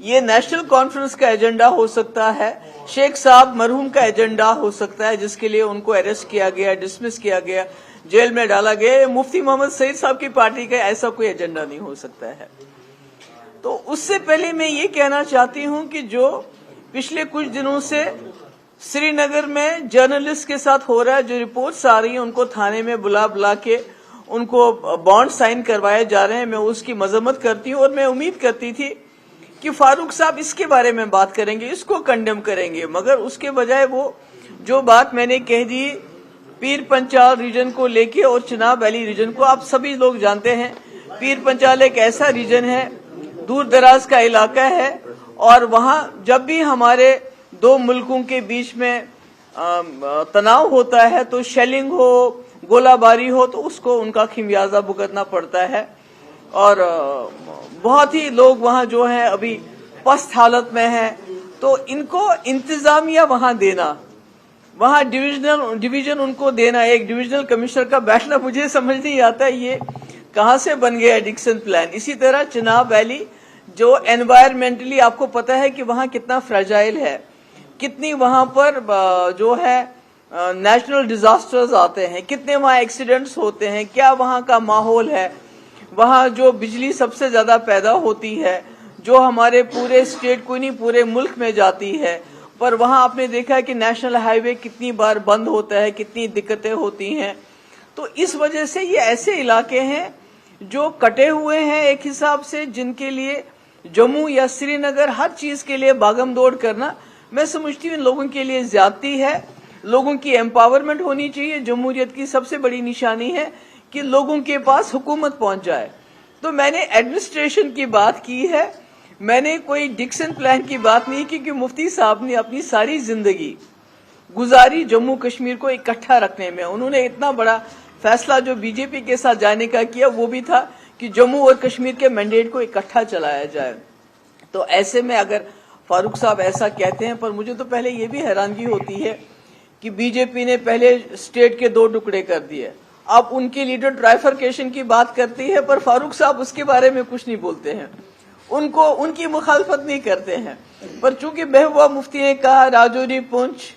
ये national conference का agenda हो सकता है, शेख साहब मरहूम का एजेंडा हो सकता है जिसके लिए उनको अरेस्ट किया गया, डिसमिस किया गया, जेल में डाला गया। मुफ्ती मोहम्मद सईद साहब की पार्टी का ऐसा कोई एजेंडा नहीं हो सकता है। तो उससे पहले मैं ये कहना चाहती हूं कि जो पिछले कुछ दिनों से श्रीनगर में जर्नलिस्ट के साथ हो रहा है, जो रिपोर्ट्स आ रही है, उनको थाने में बुला के उनको बॉन्ड साइन करवाए जा रहे हैं, मैं उसकी मजम्मत करती हूं। और मैं उम्मीद करती थी कि फारूक साहब इसके बारे में बात करेंगे, इसको कंडेम करेंगे, मगर उसके बजाय वो जो बात मैंने कह दी पीर पंचाल रीजन को लेके और चिनाब वैली रीजन को, आप सभी लोग जानते हैं पीर पंचाल एक ऐसा रीजन है, दूर दराज का इलाका है, और वहां जब भी हमारे दो मुल्कों के बीच में तनाव होता है तो शेलिंग हो, गोलाबारी हो, तो उसको उनका खिमियाजा भुगतना पड़ता है। और बहुत ही लोग वहां जो है अभी पस्त हालत में हैं। तो इनको इंतजामिया वहां देना, वहां डिवीजन उनको देना, एक डिविजनल कमिश्नर का बैठना, मुझे समझ नहीं आता ये कहां से बन गया डिक्सन प्लान। इसी तरह चिनाब वैली जो एनवायरमेंटली आपको पता है कि वहां कितना फ्रेजाइल है, कितनी वहां पर जो है नेशनल डिजास्टर्स आते हैं, कितने वहां एक्सीडेंट्स होते हैं, क्या वहां का माहौल है, वहां जो बिजली सबसे ज्यादा पैदा होती है, जो हमारे पूरे स्टेट को नहीं पूरे मुल्क में जाती है, पर वहां आपने देखा है कि नेशनल हाईवे कितनी बार बंद होता है, कितनी दिक्कतें होती हैं। तो इस वजह से ये ऐसे इलाके हैं जो कटे हुए हैं एक हिसाब से, जिनके लिए जम्मू या श्रीनगर हर चीज के लिए भागम दौड़ करना, मैं समझती हूँ इन लोगों के लिए ज्यादती है। लोगों की एम्पावरमेंट होनी चाहिए। जमहूरियत की सबसे बड़ी निशानी है कि लोगों के पास हुकूमत पहुंच जाए। तो मैंने एडमिनिस्ट्रेशन की बात की है, मैंने कोई डिक्सन प्लान की बात नहीं की, कि मुफ्ती साहब ने अपनी सारी जिंदगी गुजारी जम्मू कश्मीर को इकट्ठा रखने में। उन्होंने इतना बड़ा फैसला जो बीजेपी के साथ जाने का किया वो भी था कि जम्मू और कश्मीर के मैंडेट को इकट्ठा चलाया जाए। तो ऐसे में अगर फारूक साहब ऐसा कहते हैं, पर मुझे तो पहले ये भी हैरानगी होती है कि बीजेपी ने पहले स्टेट के 2 टुकड़े कर दिए, अब उनके लीडर ट्राइफरकेशन की बात करती है, पर फारूक साहब उसके बारे में कुछ नहीं बोलते हैं, उनकी मुखालफत नहीं करते हैं। पर चूंकि महबूबा मुफ्ती ने कहा राजौरी, पुंछ,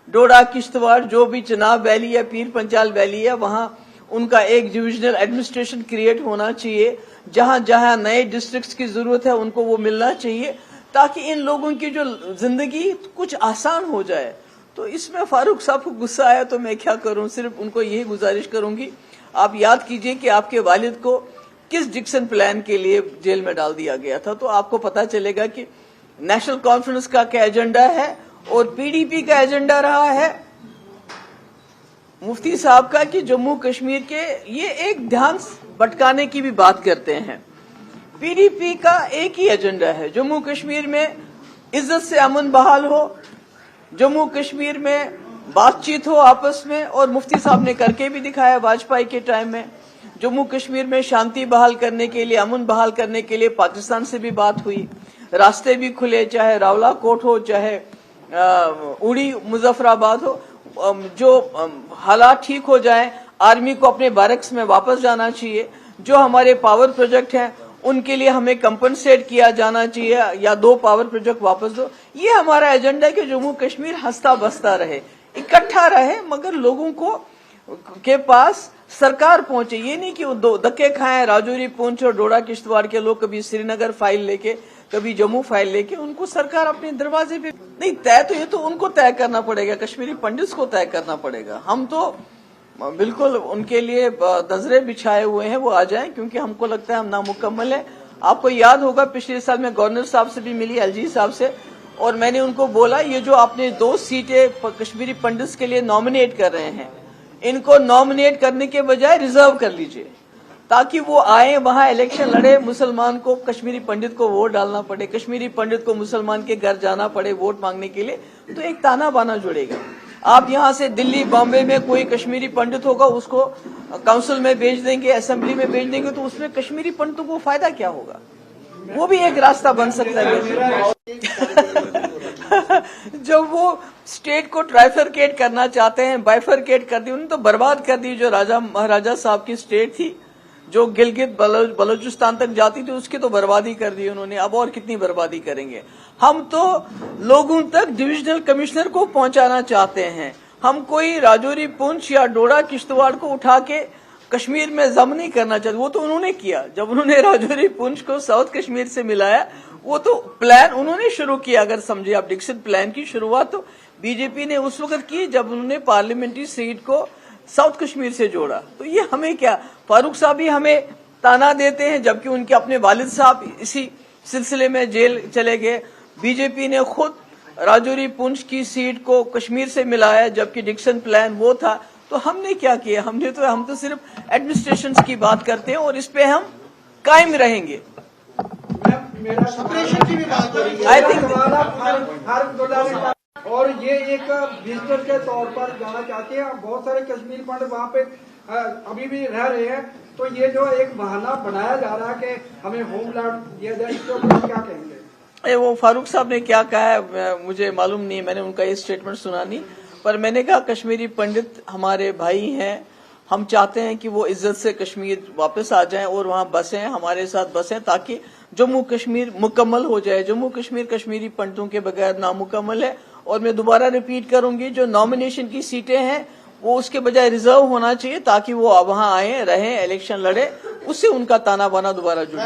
डोडा, किश्तवाड़, जो भी चिनाब वैली या पीर पंचाल वैली है, वहां उनका एक डिविजनल एडमिनिस्ट्रेशन क्रिएट होना चाहिए। जहां जहां नए डिस्ट्रिक्ट्स की जरूरत है उनको वो मिलना चाहिए, ताकि इन लोगों की जो जिंदगी कुछ आसान हो जाए। तो इसमें फारूक साहब को गुस्सा आया तो मैं क्या करूं, सिर्फ उनको यही गुजारिश करूंगी, आप याद कीजिए कि आपके वालिद को किस डिक्सन प्लान के लिए जेल में डाल दिया गया था, तो आपको पता चलेगा कि नेशनल कॉन्फ्रेंस का क्या एजेंडा है और पीडीपी का एजेंडा रहा है मुफ्ती साहब का कि जम्मू कश्मीर के ये एक ध्यान भटकाने की भी बात करते हैं। पीडीपी का एक ही एजेंडा है, जम्मू कश्मीर में इज्जत से अमन बहाल हो, जम्मू कश्मीर में बातचीत हो आपस में, और मुफ्ती साहब ने करके भी दिखाया वाजपेयी के टाइम में। जम्मू कश्मीर में शांति बहाल करने के लिए, अमन बहाल करने के लिए पाकिस्तान से भी बात हुई, रास्ते भी खुले, चाहे रावला कोट हो, चाहे उड़ी मुजफ्फराबाद हो, जो हालात ठीक हो जाएं, आर्मी को अपने बैरक्स में वापस जाना चाहिए, जो हमारे पावर प्रोजेक्ट हैं उनके लिए हमें कंपनसेट किया जाना चाहिए, या 2 पावर प्रोजेक्ट वापस दो। ये हमारा एजेंडा है कि जम्मू कश्मीर हंसता बसता रहे, इकट्ठा रहे, मगर लोगों को के पास सरकार पहुंचे। ये नहीं कि वो धक्के खाएं, राजौरी, पुंछ और डोडा किश्तवाड़ के लोग कभी श्रीनगर फाइल लेके, कभी जम्मू फाइल लेके, उनको सरकार अपने दरवाजे पे नहीं। तय तो ये तो उनको तय करना पड़ेगा, कश्मीरी पंडित को तय करना पड़ेगा। हम तो बिल्कुल उनके लिए नजरें बिछाए हुए हैं, वो आ जाएं, क्योंकि हमको लगता है हम नामुकम्मल है। आपको याद होगा पिछले साल मैं गवर्नर साहब से भी मिली, एलजी साहब से, और मैंने उनको बोला ये जो आपने 2 सीटें कश्मीरी पंडित के लिए नॉमिनेट कर रहे हैं, इनको नॉमिनेट करने के बजाय रिजर्व कर लीजिए, ताकि वो आए, वहां इलेक्शन लड़े, मुसलमान को कश्मीरी पंडित को वोट डालना पड़े, कश्मीरी पंडित को मुसलमान के घर जाना पड़े वोट मांगने के लिए, तो एक ताना बाना जुड़ेगा। आप यहां से दिल्ली, बॉम्बे में कोई कश्मीरी पंडित होगा, उसको काउंसिल में भेज देंगे, असेंबली में भेज देंगे, तो उसमें कश्मीरी पंडितों को फायदा क्या होगा? वो भी एक रास्ता बन सकता है। जब वो स्टेट को ट्राइफरकेट करना चाहते हैं, बाइफरकेट कर दी, उन्होंने तो बर्बाद कर दी जो राजा महाराजा साहब की स्टेट थी। जो गिलगित बलूचिस्तान तक जाती थी उसकी तो बर्बादी कर दी उन्होंने, अब और कितनी बर्बादी करेंगे। हम तो लोगों तक डिविजनल कमिश्नर को पहुंचाना चाहते हैं, हम कोई राजौरी, पुंछ या डोडा किश्तवाड़ को उठा के कश्मीर में जम नहीं करना चाहते। वो तो उन्होंने किया, जब उन्होंने राजौरी पुंछ को साउथ कश्मीर से मिलाया, वो तो प्लान उन्होंने शुरू किया। अगर समझे आप, डिक्सन प्लान की शुरुआत तो बीजेपी ने उस वक्त की जब उन्होंने पार्लियामेंट्री सीट को साउथ कश्मीर से जोड़ा। तो ये हमें क्या, फारूक साहब भी हमें ताना देते हैं जबकि उनके अपने वालिद साहब इसी सिलसिले में जेल चले गए। बीजेपी ने खुद राजौरी पुंछ की सीट को कश्मीर से मिलाया जबकि डिक्सन प्लान वो था। तो हमने क्या किया, हम तो सिर्फ एडमिनिस्ट्रेशन की बात करते हैं और इस पे हम कायम रहेंगे। सेपरेशन की भी बात हो रही है। आई थिंक और ये एक विजिटर के तौर पर जाना चाहते हैं, बहुत सारे कश्मीर पंडित वहाँ पे अभी भी रह रहे हैं। तो ये जो एक बहाना बनाया जा रहा है कि हमें होमलैंड दिया जाए, इसके ऊपर क्या कहेंगे? वो फारूक साहब ने क्या कहा है मुझे मालूम नहीं, मैंने उनका ये स्टेटमेंट सुना नहीं, पर मैंने कहा कश्मीरी पंडित हमारे भाई हैं, हम चाहते हैं कि वो इज्जत से कश्मीर वापस आ जाएं और वहां बसें, हमारे साथ बसें, ताकि जम्मू कश्मीर मुकम्मल हो जाए। जम्मू कश्मीर कश्मीरी पंडितों के बगैर नामुकम्मल है। और मैं दोबारा रिपीट करूंगी, जो नॉमिनेशन की सीटें हैं वो उसके बजाय रिजर्व होना चाहिए ताकि वो वहां आए, रहें, इलेक्शन लड़े, उससे उनका ताना बाना दोबारा जुटे।